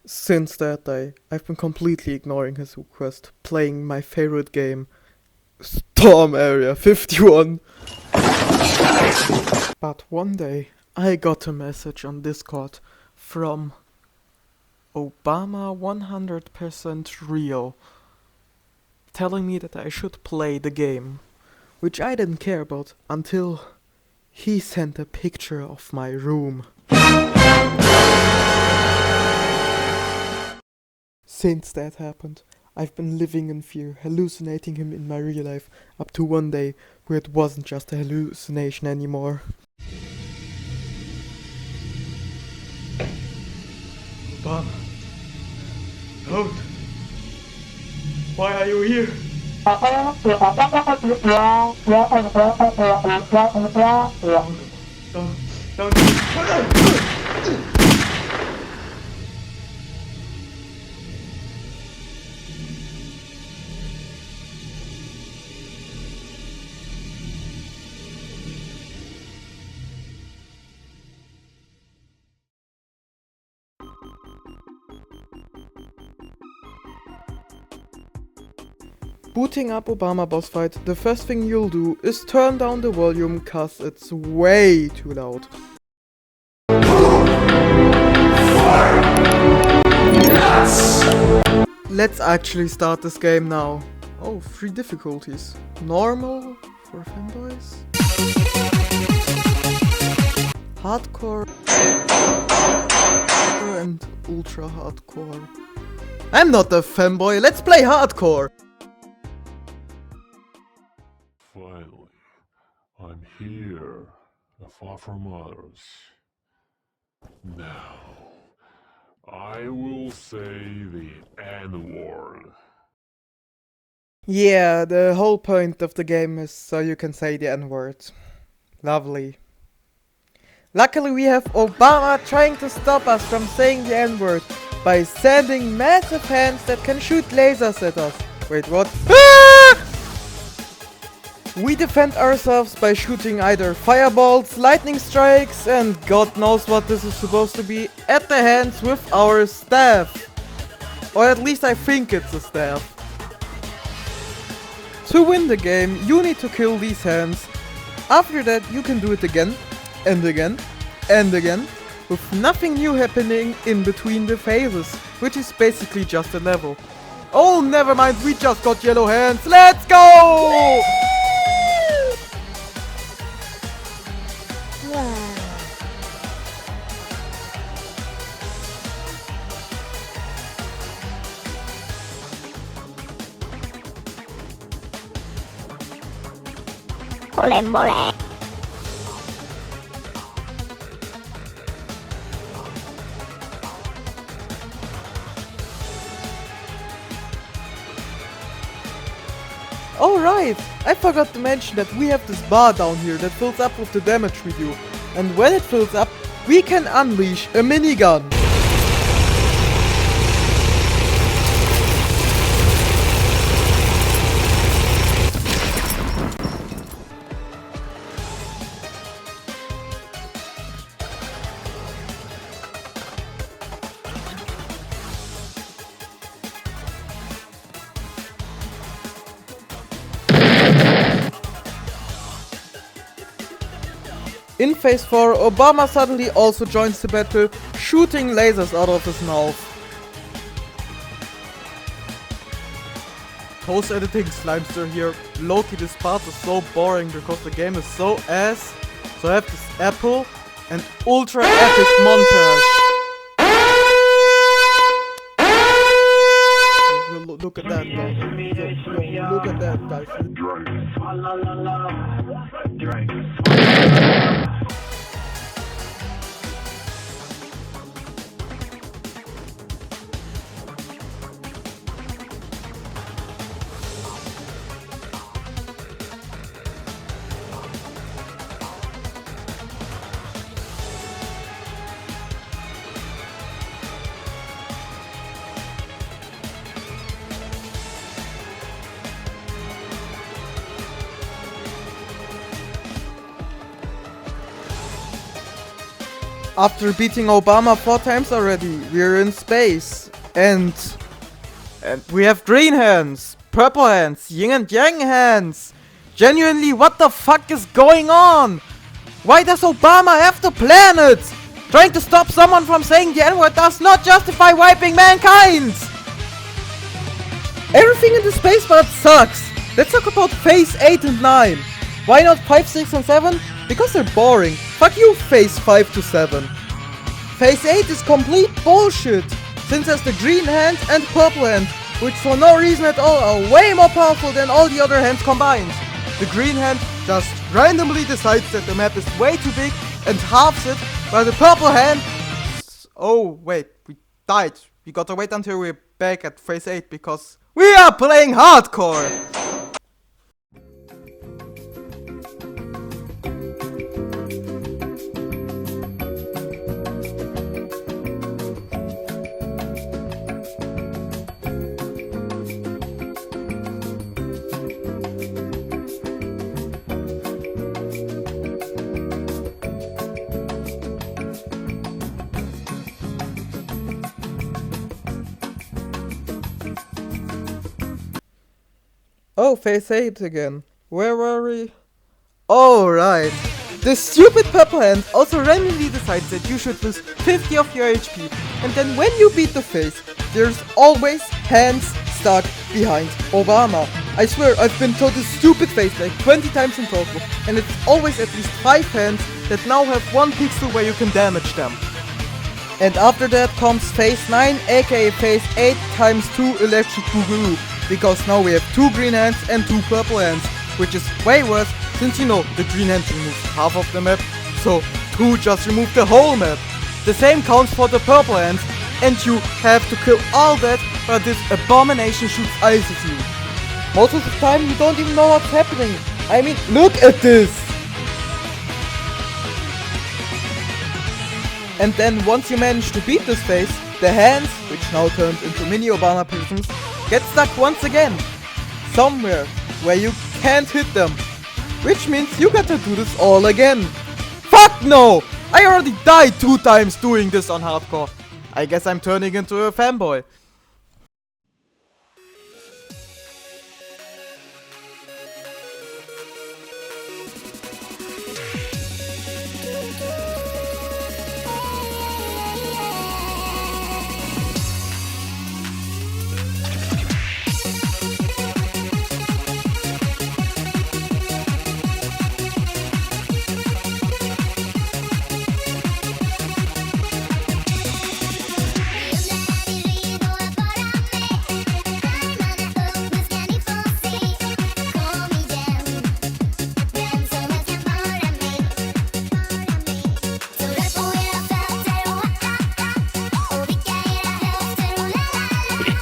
Since that day, I've been completely ignoring his request, playing my favorite game, Storm Area 51. But one day, I got a message on Discord from Obama 100% Real, telling me that I should play the game, which I didn't care about until he sent a picture of my room. Since that happened, I've been living in fear, hallucinating him in my real life, up to one day where it wasn't just a hallucination anymore. Bob, don't. Why are you here? Don't. Booting up Obama boss fight, the first thing you'll do is turn down the volume cause it's way too loud. Let's actually start this game now. Oh, 3 difficulties. Normal for fanboys. Hardcore and ultra hardcore. I'm not a fanboy, let's play hardcore! Finally, I'm here, far from others. Now, I will say the N-word. Yeah, the whole point of the game is so you can say the N-word. Lovely. Luckily we have Obama trying to stop us from saying the N-word by sending massive hands that can shoot lasers at us. Wait, what? Ah! We defend ourselves by shooting either fireballs, lightning strikes, and God knows what this is supposed to be, at the hands with our staff. Or at least I think it's a staff. To win the game, you need to kill these hands. After that, you can do it again, and again, and again, with nothing new happening in between the phases, which is basically just a level. Oh, never mind, we just got yellow hands, let's go! Mole. Oh right, I forgot to mention that we have this bar down here that fills up with the damage we do. And when it fills up, we can unleash a minigun. In phase 4, Obama suddenly also joins the battle, shooting lasers out of his mouth. Post-editing Slimester here. Loki, this part is so boring because the game is so ass. So I have this apple and ultra epic montage. Look at that guy. Look at that guy. After beating Obama 4 times already, we're in space. And we have green hands, purple hands, yin and yang hands. Genuinely, what the fuck is going on? Why does Obama have the planet? Trying to stop someone from saying the N-word does not justify wiping mankind. Everything in the space part sucks. Let's talk about phase 8 and 9. Why not 5, 6 and 7? Because they're boring. Fuck you, phase 5 to 7. Phase 8 is complete bullshit, since there's the green hand and purple hand, which for no reason at all are way more powerful than all the other hands combined. The green hand just randomly decides that the map is way too big and halves it, while the purple hand... Oh wait, we died. We gotta wait until we're back at phase 8 because we are playing hardcore! Oh, phase 8 again. Where were we? Oh, right. The stupid purple hand also randomly decides that you should lose 50 of your HP, and then when you beat the phase, there's always hands stuck behind Obama. I swear, I've been told this stupid phase like 20 times in total, and it's always at least 5 hands that now have 1 pixel where you can damage them. And after that comes phase 9, aka phase 8 times 2 electric boogaloo. Because now we have 2 green hands and 2 purple hands, which is way worse since you know the green hand removes half of the map, so 2 just remove the whole map. The same counts for the purple hands, and you have to kill all that while this abomination shoots ice at you. Most of the time you don't even know what's happening. I mean, look at this! And then once you manage to beat this phase, the hands, which now turned into mini Obama prisms, get stuck once again. Somewhere where you can't hit them. Which means you gotta do this all again. Fuck no! I already died 2 times doing this on hardcore. I guess I'm turning into a fanboy.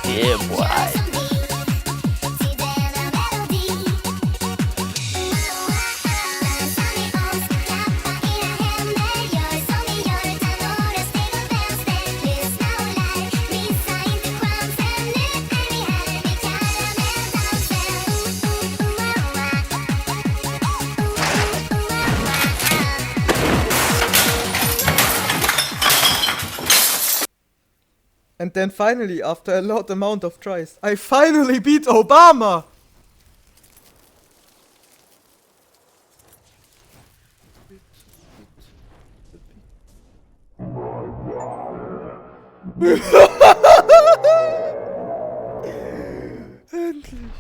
Yeah, boy. And then finally, after a lot amount of tries, I finally beat Obama! Endlich.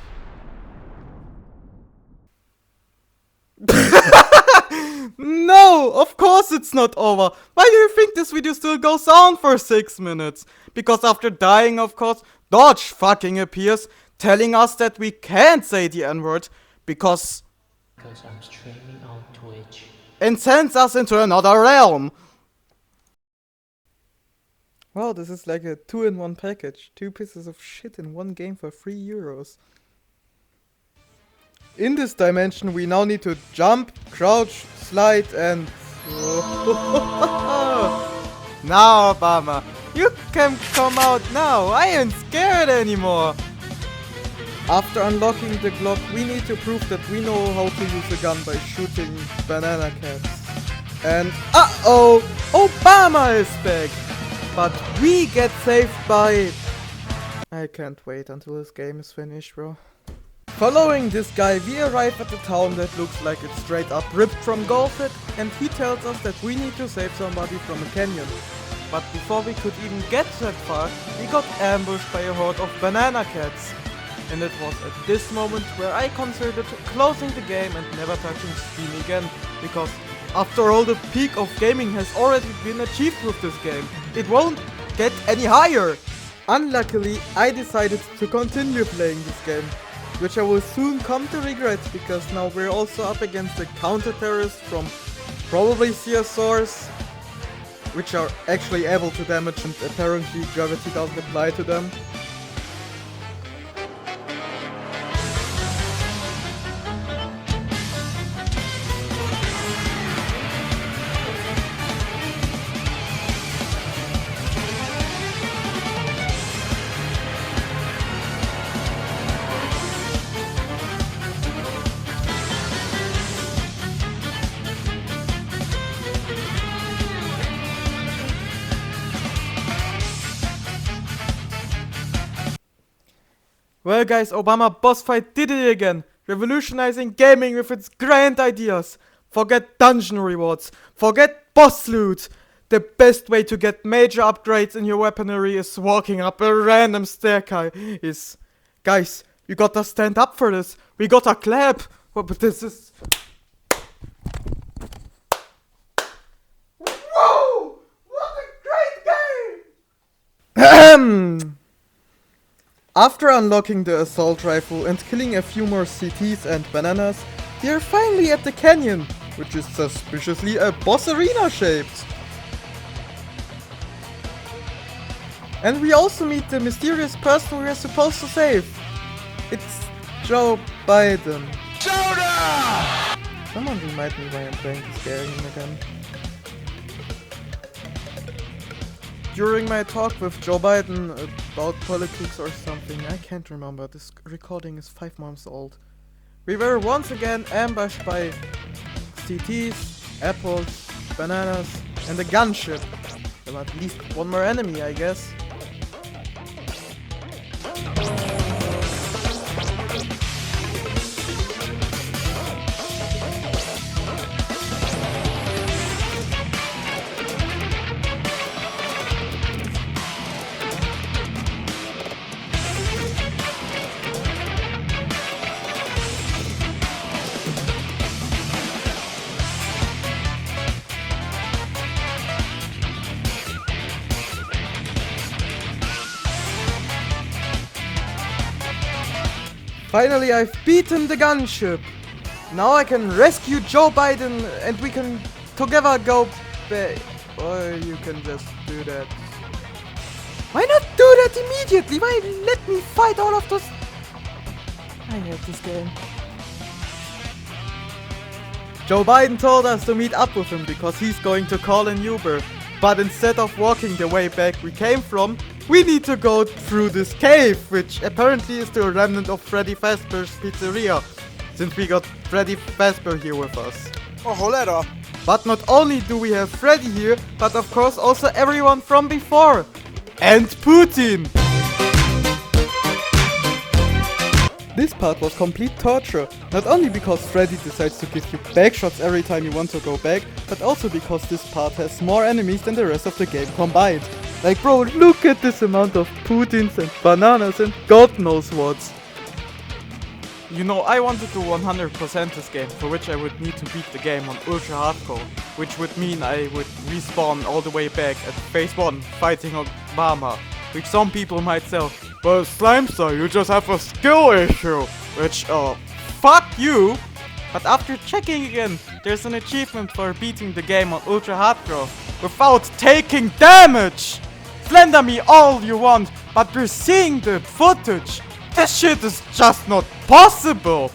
No, of course it's not over. Why do you think this video still goes on for 6 minutes? Because after dying, of course, Dodge fucking appears, telling us that we can't say the N-word because I'm streaming on Twitch. and sends us into another realm. Wow, this is like a 2-in-1 package. 2 pieces of shit in one game for €3. In this dimension, we now need to jump, crouch, slide, and... Now, Obama, you can come out now. I ain't scared anymore. After unlocking the Glock, we need to prove that we know how to use a gun by shooting banana cats. And uh-oh! Obama is back! But we get saved by... I can't wait until this game is finished, bro. Following this guy, we arrive at a town that looks like it's straight up ripped from Golfit, and he tells us that we need to save somebody from a canyon. But before we could even get that far, we got ambushed by a horde of banana cats. And it was at this moment where I considered closing the game and never touching Steam again, because after all, the peak of gaming has already been achieved with this game. It won't get any higher! Unluckily, I decided to continue playing this game, which I will soon come to regret, because now we're also up against the counter-terrorists from probably Seosaurs, which are actually able to damage and apparently gravity doesn't apply to them. Well guys, Obama boss fight did it again, revolutionizing gaming with its grand ideas. Forget dungeon rewards, forget boss loot. The best way to get major upgrades in your weaponry is walking up a random staircase. Guys, you gotta stand up for this. We gotta clap. But this is... Whoa! What a great game! After unlocking the assault rifle and killing a few more CTs and bananas, we are finally at the canyon, which is suspiciously a boss arena shaped. And we also meet the mysterious person we are supposed to save. It's Joe Biden. Soda! Someone remind me why I'm playing this game again. During my talk with Joe Biden about politics or something, I can't remember, this recording is 5 months old. We were once again ambushed by CTs, apples, bananas, and a gunship. Well, at least one more enemy, I guess. Finally, I've beaten the gunship. Now I can rescue Joe Biden and we can together go back. Or you can just do that. Why not do that immediately? Why let me fight all of those? I hate this game. Joe Biden told us to meet up with him because he's going to call an Uber. But instead of walking the way back we came from, we need to go through this cave, which apparently is the remnant of Freddy Fazbear's Pizzeria, since we got Freddy Fazbear here with us. Oh, cholera! But not only do we have Freddy here, but of course also everyone from before. And Putin! This part was complete torture, not only because Freddy decides to give you backshots every time you want to go back, but also because this part has more enemies than the rest of the game combined. Like bro, look at this amount of Putins and bananas and God knows what. You know, I wanted to 100% this game, for which I would need to beat the game on ultra hardcore, which would mean I would respawn all the way back at phase 1 fighting Obama, which some people might say, well, Slimestar, you just have a skill issue, which, fuck you! But after checking again, there's an achievement for beating the game on ultra hardcore without taking damage! Slender me all you want, but we're seeing the footage! This shit is just not possible!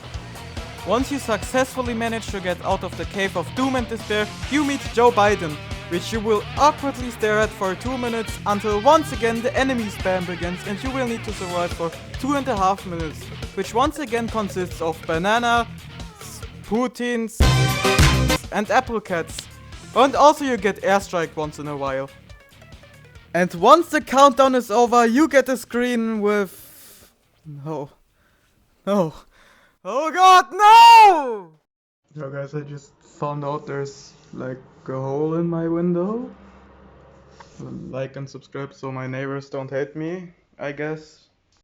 Once you successfully manage to get out of the cave of doom and despair, you meet Joe Biden, which you will awkwardly stare at for 2 minutes until once again the enemy spam begins and you will need to survive for 2.5 minutes, which once again consists of banana, Putins, and apple cats. And also you get airstrike once in a while. And once the countdown is over, you get a screen with... No. No. Oh god, no! Yo guys, I just found out there's like a hole in my window. Like and subscribe so my neighbors don't hate me, I guess.